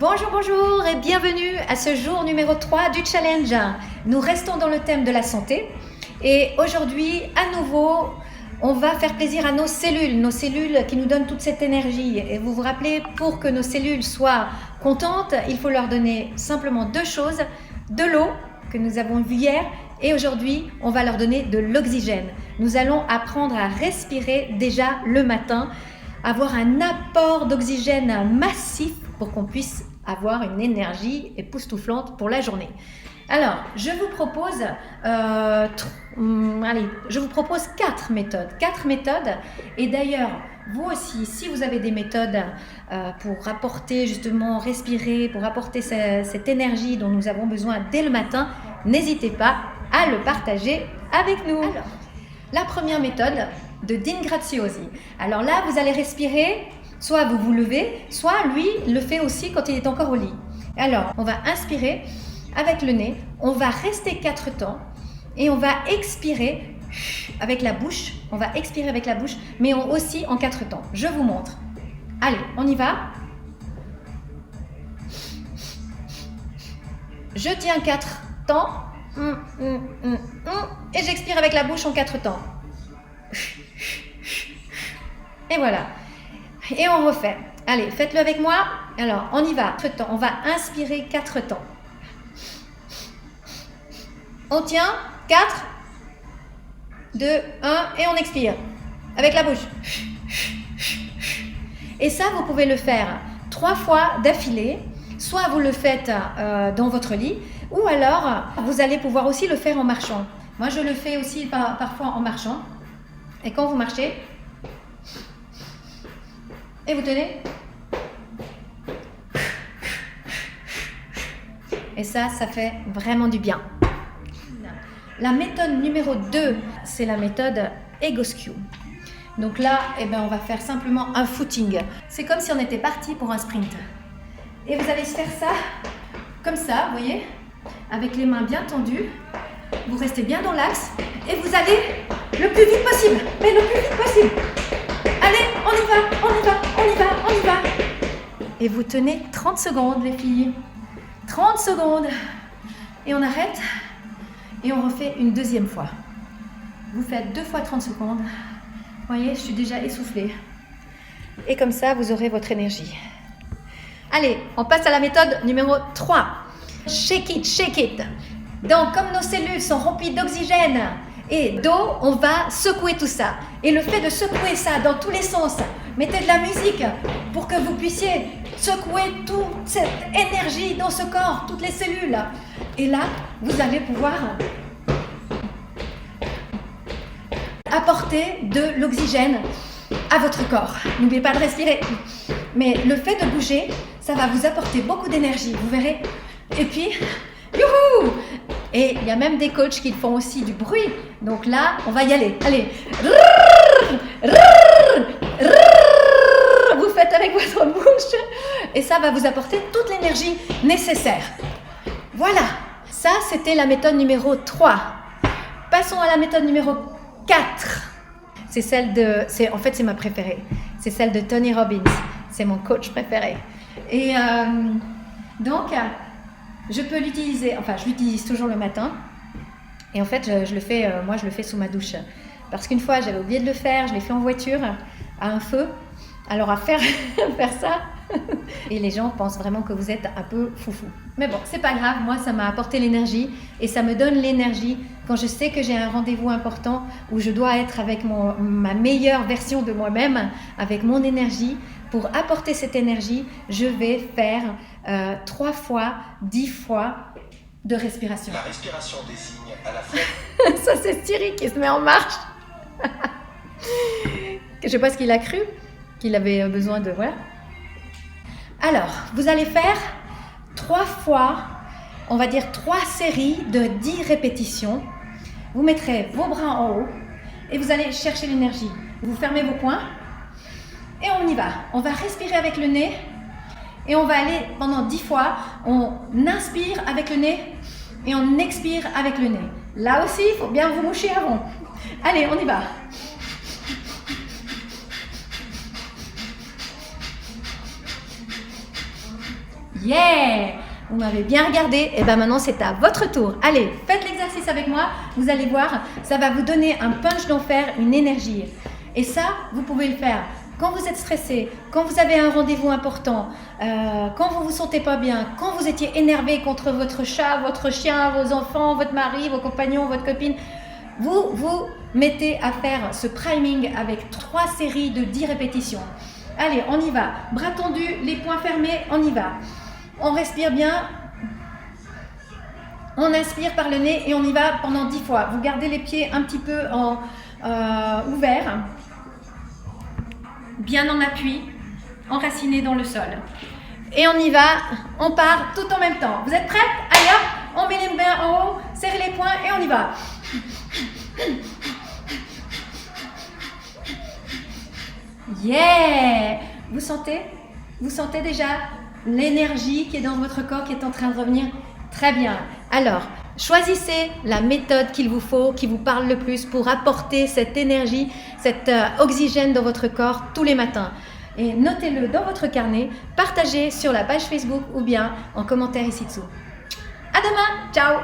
Bonjour, bonjour et bienvenue à ce jour numéro 3 du challenge. Nous restons dans le thème de la santé et aujourd'hui, à nouveau, on va faire plaisir à nos cellules qui nous donnent toute cette énergie. Et vous vous rappelez, pour que nos cellules soient contentes, il faut leur donner simplement deux choses, de l'eau que nous avons vu hier et aujourd'hui, on va leur donner de l'oxygène. Nous allons apprendre à respirer déjà le matin, avoir un apport d'oxygène massif pour qu'on puisse avoir une énergie époustouflante pour la journée. Alors, je vous propose, quatre méthodes. Et d'ailleurs, vous aussi, si vous avez des méthodes pour apporter justement, respirer, pour apporter cette énergie dont nous avons besoin dès le matin, n'hésitez pas à le partager avec nous. Alors, la première méthode de Dean Graziosi. Alors là, vous allez respirer, soit vous vous levez, soit lui le fait aussi quand il est encore au lit. Alors, on va inspirer avec le nez, on va rester 4 temps et on va expirer avec la bouche. On va expirer avec la bouche, mais aussi en 4 temps. Je vous montre. Allez, on y va. Je tiens 4 temps et j'expire avec la bouche en 4 temps. Et voilà. Et on refait. Allez, faites-le avec moi. Alors, on y va. On va inspirer 4 temps. On tient. 4, 2, 1 et on expire. Avec la bouche. Et ça, vous pouvez le faire 3 fois d'affilée. Soit vous le faites dans votre lit, ou alors vous allez pouvoir aussi le faire en marchant. Moi, je le fais aussi parfois en marchant. Et quand vous marchez, et vous tenez. Et ça fait vraiment du bien. La méthode numéro 2, c'est la méthode Egoscue. Donc là, on va faire simplement un footing. C'est comme si on était parti pour un sprint. Et vous allez faire ça, comme ça, vous voyez, avec les mains bien tendues. Vous restez bien dans l'axe et vous allez le plus vite possible. Mais le plus vite possible. Allez, on y va. Et vous tenez 30 secondes, les filles. 30 secondes. Et on arrête. Et on refait une deuxième fois. Vous faites 2 fois 30 secondes. Vous voyez, je suis déjà essoufflée. Et comme ça, vous aurez votre énergie. Allez, on passe à la méthode numéro 3. Shake it. Donc, comme nos cellules sont remplies d'oxygène et d'eau, on va secouer tout ça. Et le fait de secouer ça dans tous les sens, mettez de la musique pour que vous puissiez secouer toute cette énergie dans ce corps, toutes les cellules. Et là, vous allez pouvoir apporter de l'oxygène à votre corps. N'oubliez pas de respirer. Mais le fait de bouger, ça va vous apporter beaucoup d'énergie, vous verrez. Et puis, youhou! Et il y a même des coachs qui font aussi du bruit. Donc là, on va y aller. Allez. Vous faites avec votre bouche. Et ça va vous apporter toute l'énergie nécessaire. Voilà. Ça, c'était la méthode numéro 3. Passons à la méthode numéro 4. En fait, c'est ma préférée. C'est celle de Tony Robbins. C'est mon coach préféré. Et donc, je peux l'utiliser, je l'utilise toujours le matin. Et en fait, je le fais sous ma douche. Parce qu'une fois, j'avais oublié de le faire, je l'ai fait en voiture, à un feu. Alors, à faire ça, et les gens pensent vraiment que vous êtes un peu foufou. Mais bon, c'est pas grave, moi, ça m'a apporté l'énergie. Et ça me donne l'énergie quand je sais que j'ai un rendez-vous important où je dois être avec ma meilleure version de moi-même, avec mon énergie. Pour apporter cette énergie, je vais faire 3 fois, 10 fois de respiration. La respiration désigne à la fois... Ça, c'est Thierry qui se met en marche. Je ne sais pas ce qu'il a cru, qu'il avait besoin de... Voilà. Alors, vous allez faire 3 fois, on va dire 3 séries de 10 répétitions. Vous mettrez vos bras en haut et vous allez chercher l'énergie. Vous fermez vos poings. Et on y va. On va respirer avec le nez et on va aller pendant 10 fois. On inspire avec le nez et on expire avec le nez. Là aussi, il faut bien vous moucher avant. Allez, on y va. Yeah! Vous m'avez bien regardé, et bien maintenant c'est à votre tour. Allez, faites l'exercice avec moi, vous allez voir, ça va vous donner un punch d'enfer, une énergie. Et ça, vous pouvez le faire quand vous êtes stressé, quand vous avez un rendez-vous important, quand vous ne vous sentez pas bien, quand vous étiez énervé contre votre chat, votre chien, vos enfants, votre mari, vos compagnons, votre copine. Vous vous mettez à faire ce priming avec 3 séries de 10 répétitions. Allez, on y va. Bras tendus, les poings fermés, on y va. On respire bien. On inspire par le nez et on y va pendant 10 fois. Vous gardez les pieds un petit peu ouverts. Bien en appui, enracinés dans le sol. Et on y va, on part tout en même temps. Vous êtes prêts? Allez hop, on met les mains en haut, serrez les poings et on y va. Yeah! Vous sentez déjà l'énergie qui est dans votre corps, qui est en train de revenir? Très bien. Alors, choisissez la méthode qu'il vous faut, qui vous parle le plus pour apporter cette énergie, cet oxygène dans votre corps tous les matins. Et notez-le dans votre carnet, partagez sur la page Facebook ou bien en commentaire ici dessous. À demain, ciao!